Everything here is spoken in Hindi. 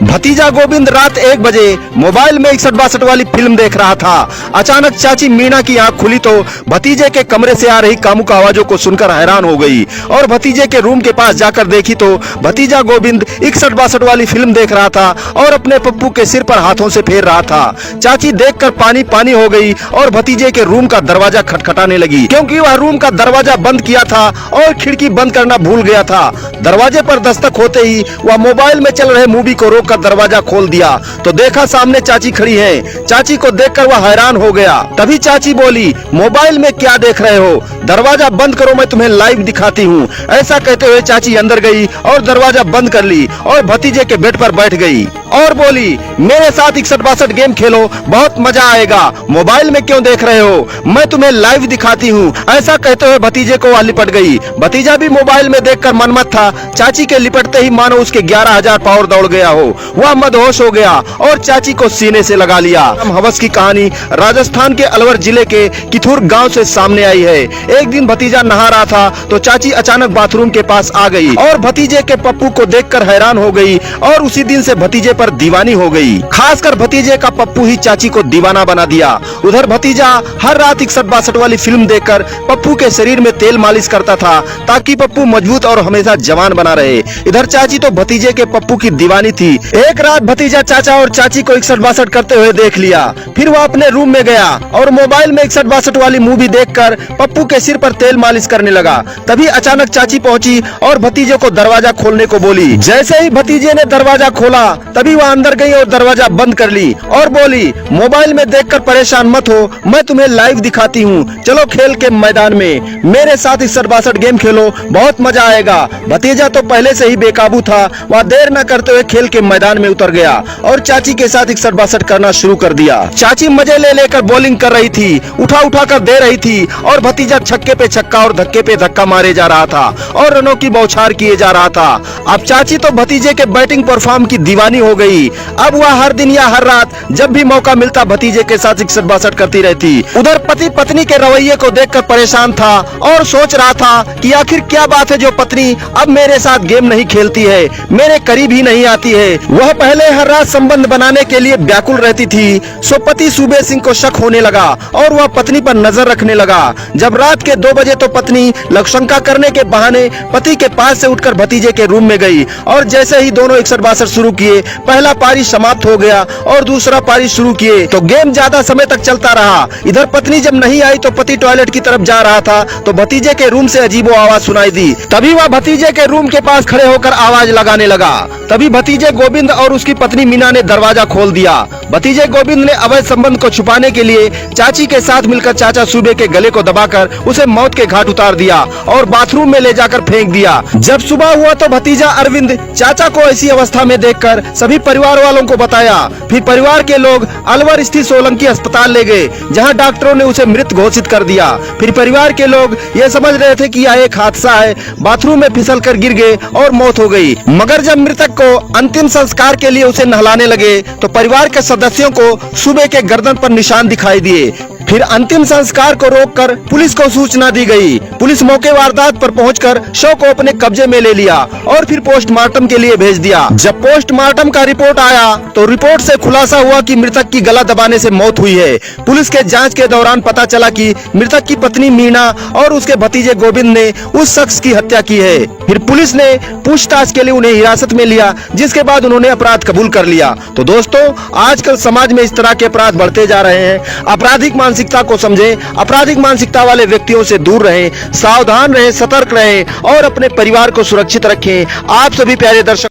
भतीजा गोविंद रात 1 बजे मोबाइल में 61-62 वाली फिल्म देख रहा था। अचानक चाची मीना की आंख खुली तो भतीजे के कमरे से आ रही कामुक आवाजों को सुनकर हैरान हो गई और भतीजे के रूम के पास जाकर देखी तो भतीजा गोविंद 61-62 वाली फिल्म देख रहा था और अपने पप्पू के सिर पर हाथों से फेर रहा था। चाची देखकर पानी पानी हो गई और भतीजे के रूम का दरवाजा खटखटाने लगी, क्योंकि वह रूम का दरवाजा बंद किया था और खिड़की बंद करना भूल गया था। दरवाजे पर दस्तक होते ही वह मोबाइल में चल रहे मूवी को रोककर दरवाजा खोल दिया तो देखा सामने चाची खड़ी है। चाची को देखकर वह हैरान हो गया। तभी चाची बोली, मोबाइल में क्या देख रहे हो? दरवाजा बंद करो, मैं तुम्हें लाइव दिखाती हूँ। ऐसा कहते हुए चाची अंदर गई और दरवाजा बंद कर ली और भतीजे के बेड पर बैठ गई और बोली, मेरे साथ 61-62 गेम खेलो, बहुत मजा आएगा। मोबाइल में क्यों देख रहे हो? मैं तुम्हें लाइव दिखाती हूँ। ऐसा कहते हुए भतीजे को वह लिपट गई। भतीजा भी मोबाइल में देखकर मनमत था। चाची के लिपटते ही मानो उसके 11,000 पावर दौड़ गया हो। वह मदहोश हो गया और चाची को सीने से लगा लिया। हवस की कहानी राजस्थान के अलवर जिले के किथुर गांव से सामने आई है। एक दिन भतीजा नहा रहा था तो चाची अचानक बाथरूम के पास आ गई और भतीजे के पप्पू को देखकर हैरान हो गई और उसी दिन से भतीजे पर दीवानी हो गई। खासकर भतीजे का पप्पू ही चाची को दीवाना बना दिया। उधर भतीजा हर रात 61-62 वाली फिल्म देखकर पप्पू के शरीर में तेल मालिश करता था ताकि पप्पू मजबूत और हमेशा जवान बना रहे। इधर चाची तो भतीजे के पप्पू की दीवानी थी। एक रात भतीजा चाचा और चाची को 61-62 करते हुए देख लिया। फिर वह अपने रूम में गया और मोबाइल में 61-62 वाली मूवी देखकर पप्पू के सिर पर तेल मालिश करने लगा। तभी अचानक चाची पहुंची और भतीजे को दरवाजा खोलने को बोली। जैसे ही भतीजे ने दरवाजा खोला तभी वह अंदर गई और दरवाजा बंद कर ली और बोली, मोबाइल में देखकर परेशान मत हो, मैं तुम्हें लाइव दिखाती हूँ। चलो खेल के मैदान में मेरे साथ 61-62 गेम खेलो, बहुत मजा आएगा। भतीजा तो पहले से ही बेकाबू था। वह देर न करते हुए खेल के मैदान में उतर गया और चाची के साथ 61-62 करना शुरू कर दिया। चाची मजे ले लेकर बॉलिंग कर रही थी, उठा उठा कर दे रही थी और भतीजा छक्के पे छक्का और धक्के पे धक्का मारे जा रहा था और रनों की बौछार किए जा रहा था। अब चाची तो भतीजे के बैटिंग परफॉर्म की दीवानी हो गई। अब वह हर दिन या हर रात जब भी मौका मिलता भतीजे के साथ 61-62 करती रहती। उधर पति पत्नी के रवैये को देखकर परेशान था और सोच रहा था कि आखिर क्या बात है जो पत्नी अब मेरे साथ गेम नहीं खेलती है, मेरे करीब ही नहीं आती है। वह पहले हर रात संबंध बनाने के लिए व्याकुल रहती थी। सो पति सूबे सिंह को शक होने लगा और वह पत्नी पर नजर रखने लगा। जब रात के 2 बजे तो पत्नी लघुशंका करने के बहाने पति के पास से उठकर भतीजे के रूम में गई और जैसे ही दोनों 61-62 शुरू किए, पहला पारी समाप्त हो गया और दूसरा पारी शुरू किए तो गेम ज्यादा समय तक चलता रहा। इधर पत्नी जब नहीं आई तो पति टॉयलेट की तरफ जा रहा था तो भतीजे के रूम से अजीबो आवाज सुनाई दी। तभी वह भतीजे के रूम के पास खड़े होकर आवाज लगाने लगा। तभी भतीजे गोविंद और उसकी पत्नी मीना ने दरवाजा खोल दिया। भतीजे गोविंद ने अवैध संबंध को छुपाने के लिए चाची के साथ मिलकर चाचा सूबे के गले को दबाकर उसे मौत के घाट उतार दिया और बाथरूम में ले जाकर फेंक दिया। जब सुबह हुआ तो भतीजा अरविंद चाचा को ऐसी अवस्था में देखकर सभी परिवार वालों को बताया। फिर परिवार के लोग अलवर स्थित सोलंकी अस्पताल ले गए, जहां डॉक्टरों ने उसे मृत घोषित कर दिया। फिर परिवार के लोग ये समझ रहे थे कि यह एक हादसा है, बाथरूम में फिसलकर गिर गए और मौत हो गई। मगर जब मृतक को अंतिम संस्कार के लिए उसे नहलाने लगे तो परिवार के सदस्यों को सूबे के गर्दन पर निशान दिखाई दिए। फिर अंतिम संस्कार को रोककर पुलिस को सूचना दी गई। पुलिस मौके वारदात पर पहुंचकर शव को अपने कब्जे में ले लिया और फिर पोस्टमार्टम के लिए भेज दिया। जब पोस्टमार्टम का रिपोर्ट आया तो रिपोर्ट से खुलासा हुआ कि मृतक की गला दबाने से मौत हुई है। पुलिस के जांच के दौरान पता चला कि मृतक की पत्नी मीना और उसके भतीजे गोविंद ने उस शख्स की हत्या की है। फिर पुलिस ने पूछताछ के लिए उन्हें हिरासत में लिया, जिसके बाद उन्होंने अपराध कबूल कर लिया। तो दोस्तों, आजकल समाज में इस तरह के अपराध बढ़ते जा रहे हैं। आपराधिक मानसिकता को समझें, आपराधिक मानसिकता वाले व्यक्तियों से दूर रहें, सावधान रहें, सतर्क रहें और अपने परिवार को सुरक्षित रखें। आप सभी प्यारे दर्शक